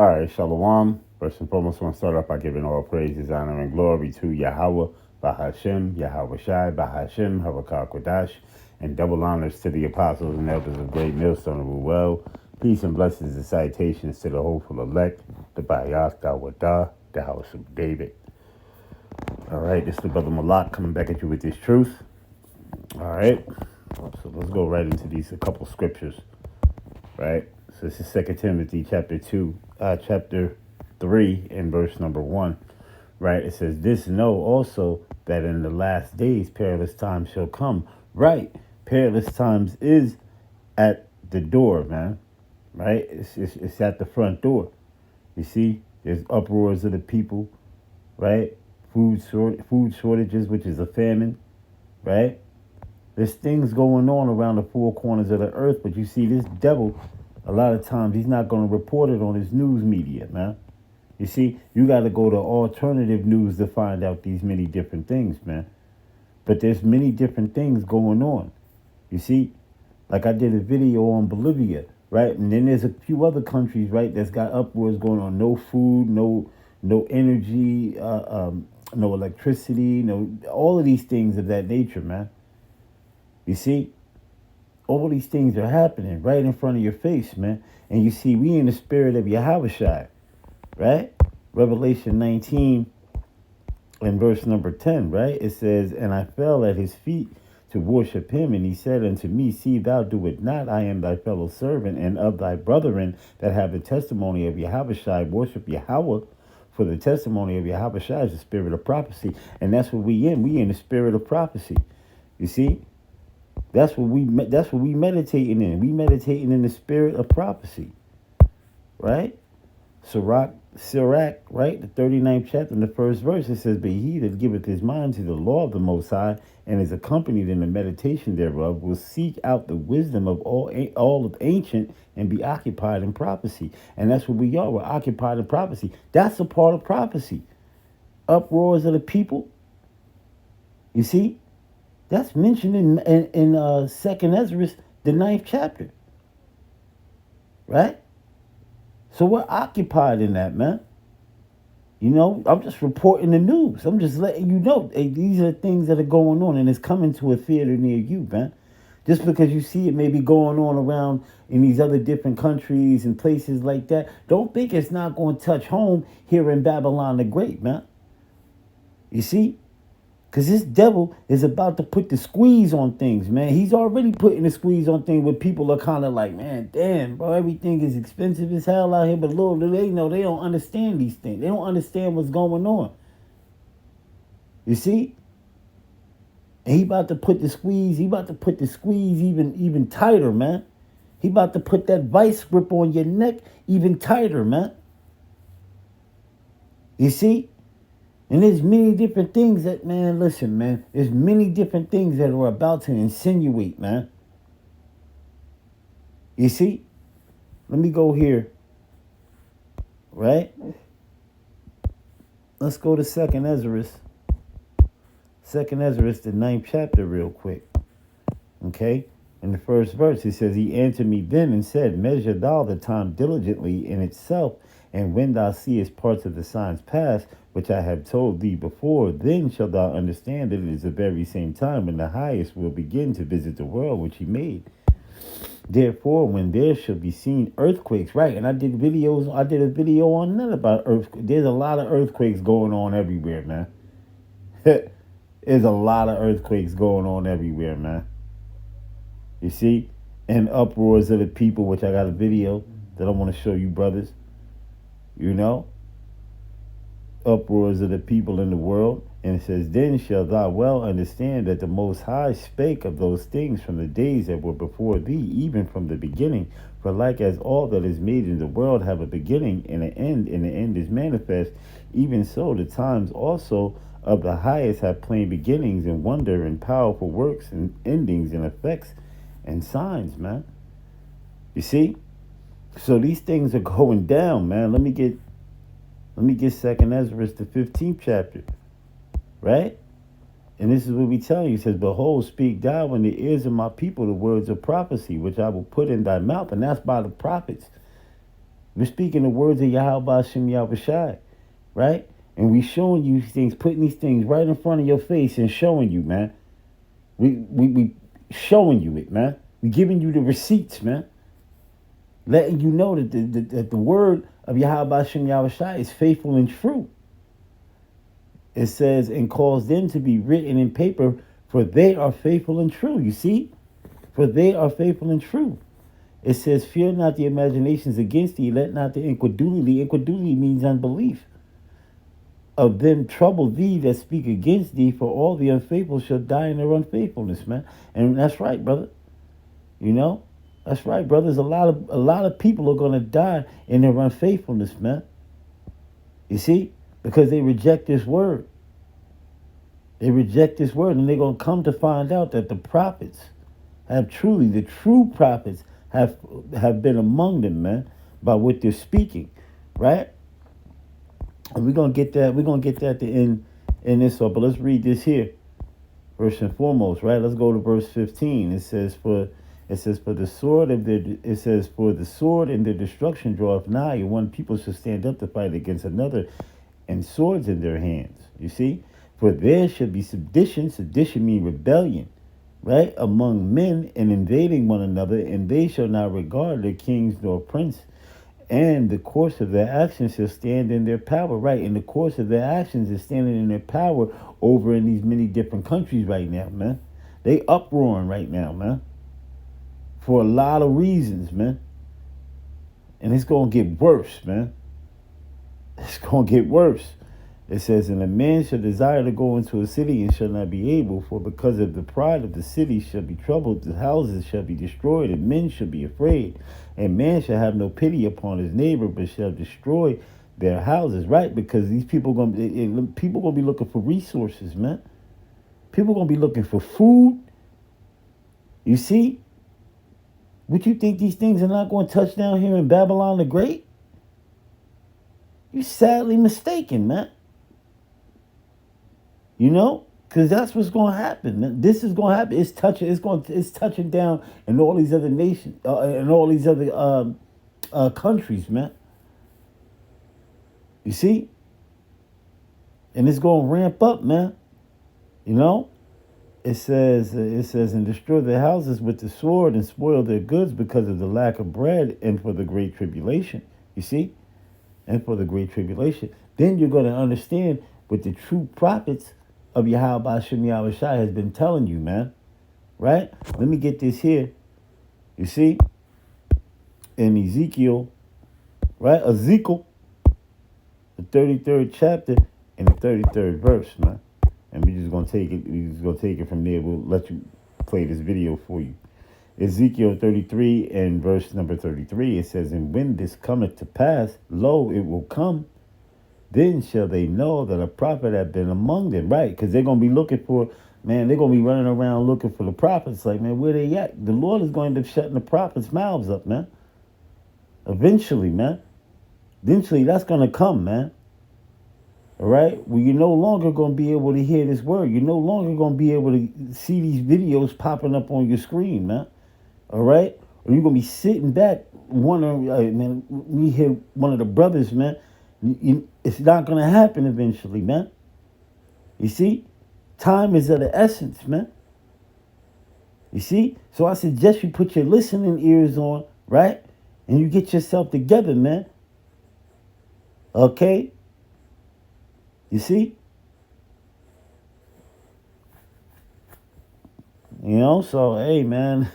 All right, Shalom. First and foremost, I want to start off by giving all praises, honor, and glory to Yahweh, Bahashem, Yahweh Shai, Bahashem, Havakar Kodash, and double honors to the apostles and elders of Great Millstone of Ruel. Peace and blessings and salutations to the hopeful elect, the Bayath, Dawadah, the house of David. All right, this is the brother Malak coming back at you with this truth. All right, so let's go right into these a couple scriptures. Right, so this is 2 Timothy chapter 3 and verse number 1. Right, it says, "This know also that in the last days perilous times shall come." Right, perilous times is at the door, man. Right, it's at the front door. You see, there's uproars of the people. Right, food shortages, which is a famine. Right. There's things going on around the four corners of the earth, but you see, this devil, a lot of times, he's not going to report it on his news media, man. You see, you got to go to alternative news to find out these many different things, man. But there's many different things going on. You see, like I did a video on Bolivia, right? And then there's a few other countries, right, that's got upwards going on. No food, no energy, no electricity, no all of these things of that nature, man. You see, all these things are happening right in front of your face, man. And you see, we in the spirit of Yahushua, right? Revelation 19 and verse number 10, right? It says, "And I fell at his feet to worship him. And he said unto me, See thou do it not. I am thy fellow servant and of thy brethren that have the testimony of Yahushua. Worship Yahweh. For the testimony of Yahushua is the spirit of prophecy." And that's what we in. We in the spirit of prophecy. You see? That's what we meditating in. We meditating in the spirit of prophecy, right? Sirach, right? The 39th chapter in the first verse, it says, "But he that giveth his mind to the law of the Most High and is accompanied in the meditation thereof will seek out the wisdom of all of ancient and be occupied in prophecy." And that's what we are. We're occupied in prophecy. That's a part of prophecy. Uproars of the people. You see? That's mentioned in Second Ezra, the 9th chapter. Right? So we're occupied in that, man. You know, I'm just reporting the news. I'm just letting you know, hey, these are the things that are going on, and it's coming to a theater near you, man. Just because you see it maybe going on around in these other different countries and places like that, don't think it's not going to touch home here in Babylon the Great, man. You see? Because this devil is about to put the squeeze on things, man. He's already putting the squeeze on things where people are kind of like, man, damn, bro, everything is expensive as hell out here. But little do they know, they don't understand these things. They don't understand what's going on. You see? And he about to put the squeeze, even tighter, man. He about to put that vice grip on your neck even tighter, man. You see? And there's many different things that, man, listen, man. There's many different things that are about to insinuate, man. You see? Let me go here. Right? Let's go to 2nd Ezra. 2nd Ezra, the 9th chapter, real quick. Okay? In the first verse, it says, "He answered me then and said, Measure thou the time diligently in itself, and when thou seest parts of the signs pass, which I have told thee before, then shalt thou understand that it is the very same time when the highest will begin to visit the world which he made. Therefore, when there shall be seen earthquakes," right? And I did a video on that about earthquakes. There's a lot of earthquakes going on everywhere, man. There's a lot of earthquakes going on everywhere, man. You see? And uproars of the people, which I got a video that I want to show you, brothers. You know? Uproars of the people in the world. And it says, "Then shall thou well understand that the Most High spake of those things from the days that were before thee, even from the beginning. For like as all that is made in the world have a beginning and an end, and the end is manifest, even so the times also of the highest have plain beginnings and wonder and powerful works and endings and effects and signs," man. You see? So these things are going down, man. Let me get 2nd Ezra, the 15th chapter. Right? And this is what we tell you. It says, "Behold, speak thou in the ears of my people the words of prophecy, which I will put in thy mouth." And that's by the prophets. We're speaking the words of Yahweh Shem Yahushai, right? And we showing you things, putting these things right in front of your face and showing you, man. We showing you it, man. We giving you the receipts, man. Letting you know that the word of Yahweh Shem Yahushai is faithful and true. It says, and cause them to be written in paper, for they are faithful and true. You see? For they are faithful and true. It says, fear not the imaginations against thee, let not the incredulity. Incredulity means unbelief. Of them trouble thee that speak against thee, for all the unfaithful shall die in their unfaithfulness, man. And that's right, brother. You know? That's right, brothers. A lot of people are gonna die in their unfaithfulness, man. You see? Because they reject this word. They reject this word, and they're gonna come to find out that the prophets have truly, the true prophets have been among them, man, by what they're speaking, right? And we're gonna get that in this. So, but let's read this here, first and foremost, right? Let's go to verse 15. It says, for the sword and the destruction draweth nigh, and one people shall stand up to fight against another, and swords in their hands. You see, for there should be sedition. Sedition means rebellion, right, among men, and invading one another, and they shall not regard their kings nor prince, and the course of their actions shall stand in their power, right? And the course of their actions is standing in their power over in these many different countries right now, man. They uproaring right now, man, for a lot of reasons, man. And it's gonna get worse, man. It's gonna get worse. It says, and a man shall desire to go into a city and shall not be able, for because of the pride of the city shall be troubled, the houses shall be destroyed, and men shall be afraid. And man shall have no pity upon his neighbor, but shall destroy their houses, right? Because these people gonna be looking for resources, man. People gonna be looking for food. You see? Would you think these things are not going to touch down here in Babylon the Great? You're sadly mistaken, man. You know, because that's what's going to happen, man. This is going to happen. It's touching down in all these other nations, in all these other countries, man. You see, and it's going to ramp up, man. You know, it says, and destroy their houses with the sword and spoil their goods because of the lack of bread and for the great tribulation. You see, and for the great tribulation. Then you're going to understand what the true prophets of Yahweh Shem Yahushai has been telling you, man. Right? Let me get this here. You see? In Ezekiel, right? Ezekiel, the 33rd chapter and the 33rd verse, man. And we're just gonna take it from there. We'll let you play this video for you. Ezekiel 33 and verse number 33, it says, and when this cometh to pass, lo, it will come. Then shall they know that a prophet had been among them, right? Because they're going to be looking for, man, they're going to be running around looking for the prophets. Like, man, where they at? The Lord is going to end up shutting the prophets' mouths up, man. Eventually, man. Eventually, that's going to come, man. All right? Well, you're no longer going to be able to hear this word. You're no longer going to be able to see these videos popping up on your screen, man. All right? Or you're going to be sitting back wondering, man, we hear one of the brothers, man, it's not going to happen eventually, man. You see? Time is of the essence, man. You see? So I suggest you put your listening ears on, right? And you get yourself together, man. Okay? You see? You know, so, hey, man.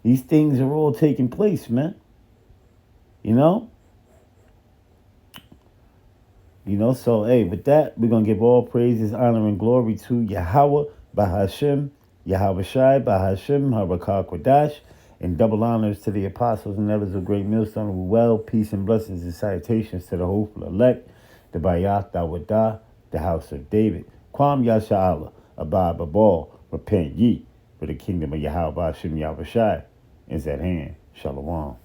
These things are all taking place, man. You know? You know, so, hey, with that, we're going to give all praises, honor, and glory to Yahweh, Bahashem, Yahweh Shai, Bahashem, Harakah Kodash, and double honors to the apostles and elders of Great Millstone of well, peace and blessings and salutations to the hopeful elect, the Bayath Dawadah, the house of David. Kwam Yasha'Allah, Abba Babal, repent ye, for the kingdom of Yahweh Bahashem, Yahweh Shai is at hand. Shalom.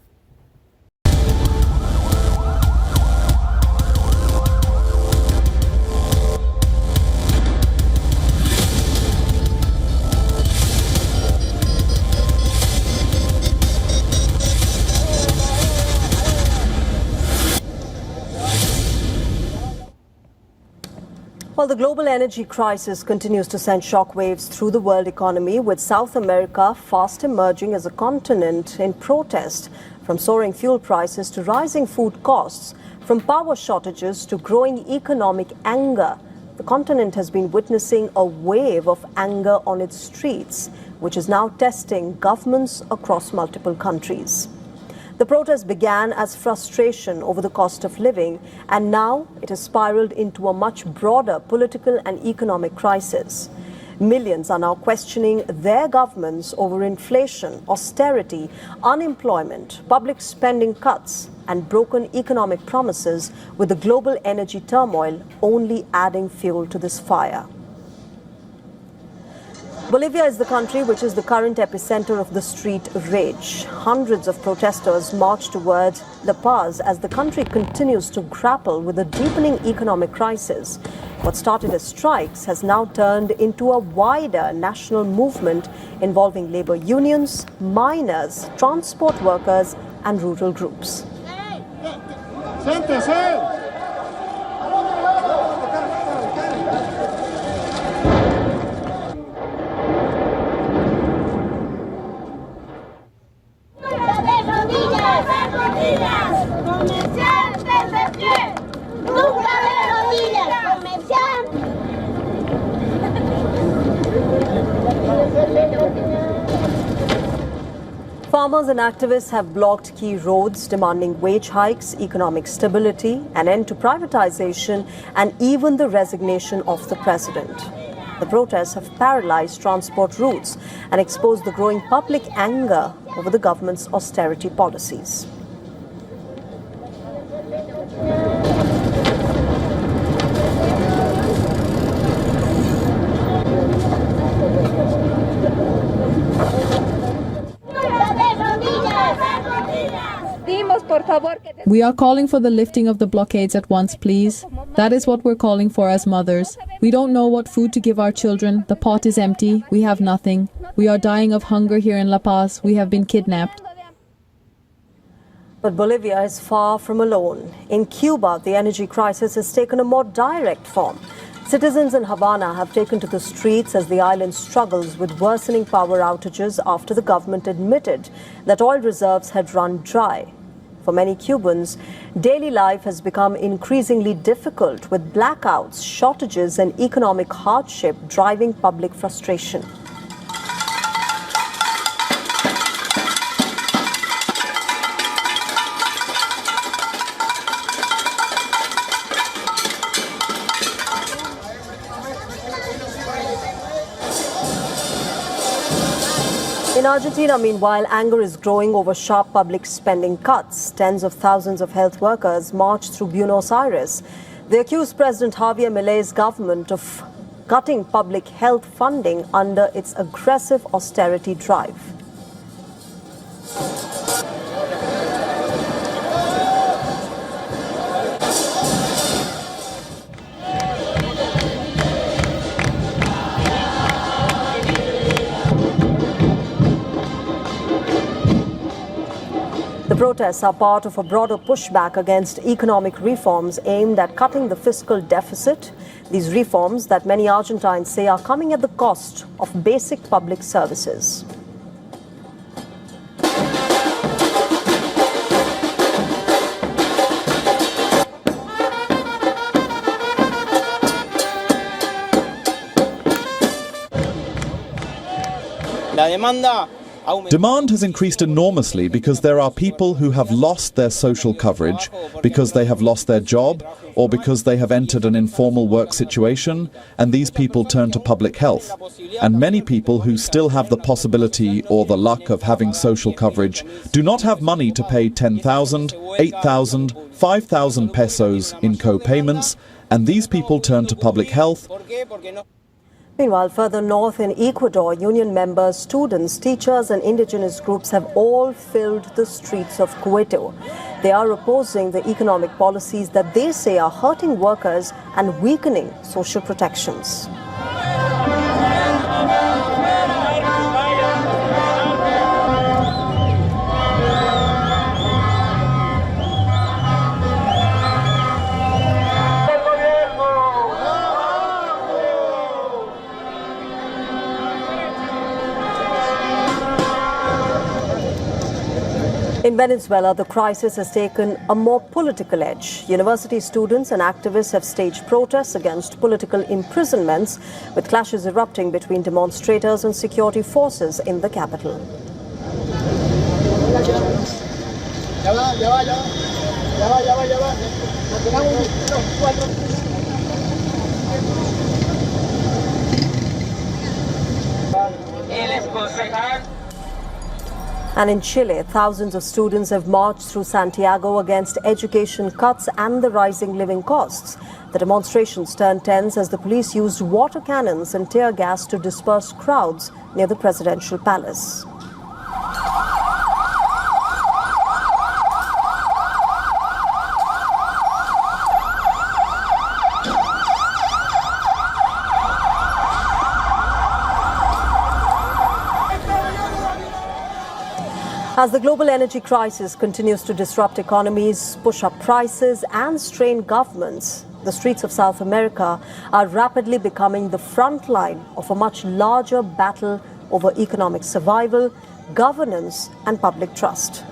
Well, the global energy crisis continues to send shockwaves through the world economy, with South America fast emerging as a continent in protest, from soaring fuel prices to rising food costs, from power shortages to growing economic anger. The continent has been witnessing a wave of anger on its streets, which is now testing governments across multiple countries. The protest began as frustration over the cost of living, and now it has spiraled into a much broader political and economic crisis. Millions are now questioning their governments over inflation, austerity, unemployment, public spending cuts, and broken economic promises, with the global energy turmoil only adding fuel to this fire. Bolivia is the country which is the current epicenter of the street rage. Hundreds of protesters march towards La Paz as the country continues to grapple with a deepening economic crisis. What started as strikes has now turned into a wider national movement involving labor unions, miners, transport workers, and rural groups. Farmers and activists have blocked key roads, demanding wage hikes, economic stability, an end to privatization, and even the resignation of the president. The protests have paralyzed transport routes and exposed the growing public anger over the government's austerity policies. We are calling for the lifting of the blockades at once, please. That is what we're calling for as mothers. We don't know what food to give our children. The pot is empty. We have nothing. We are dying of hunger here in La Paz. We have been kidnapped. But Bolivia is far from alone. In Cuba, the energy crisis has taken a more direct form. Citizens in Havana have taken to the streets as the island struggles with worsening power outages after the government admitted that oil reserves had run dry. For many Cubans, daily life has become increasingly difficult, with blackouts, shortages, and economic hardship driving public frustration. In Argentina, meanwhile, anger is growing over sharp public spending cuts. Tens of thousands of health workers marched through Buenos Aires. They accused President Javier Milei's government of cutting public health funding under its aggressive austerity drive. The protests are part of a broader pushback against economic reforms aimed at cutting the fiscal deficit. These reforms that many Argentines say are coming at the cost of basic public services. Demand has increased enormously because there are people who have lost their social coverage, because they have lost their job, or because they have entered an informal work situation, and these people turn to public health. And many people who still have the possibility or the luck of having social coverage do not have money to pay 10,000, 8,000, 5,000 pesos in co-payments, and these people turn to public health. Meanwhile, further north in Ecuador, union members, students, teachers and indigenous groups have all filled the streets of Quito. They are opposing the economic policies that they say are hurting workers and weakening social protections. In Venezuela, the crisis has taken a more political edge. University students and activists have staged protests against political imprisonments, with clashes erupting between demonstrators and security forces in the capital. And in Chile, thousands of students have marched through Santiago against education cuts and the rising living costs. The demonstrations turned tense as the police used water cannons and tear gas to disperse crowds near the presidential palace. As the global energy crisis continues to disrupt economies, push up prices and strain governments, the streets of South America are rapidly becoming the front line of a much larger battle over economic survival, governance and public trust.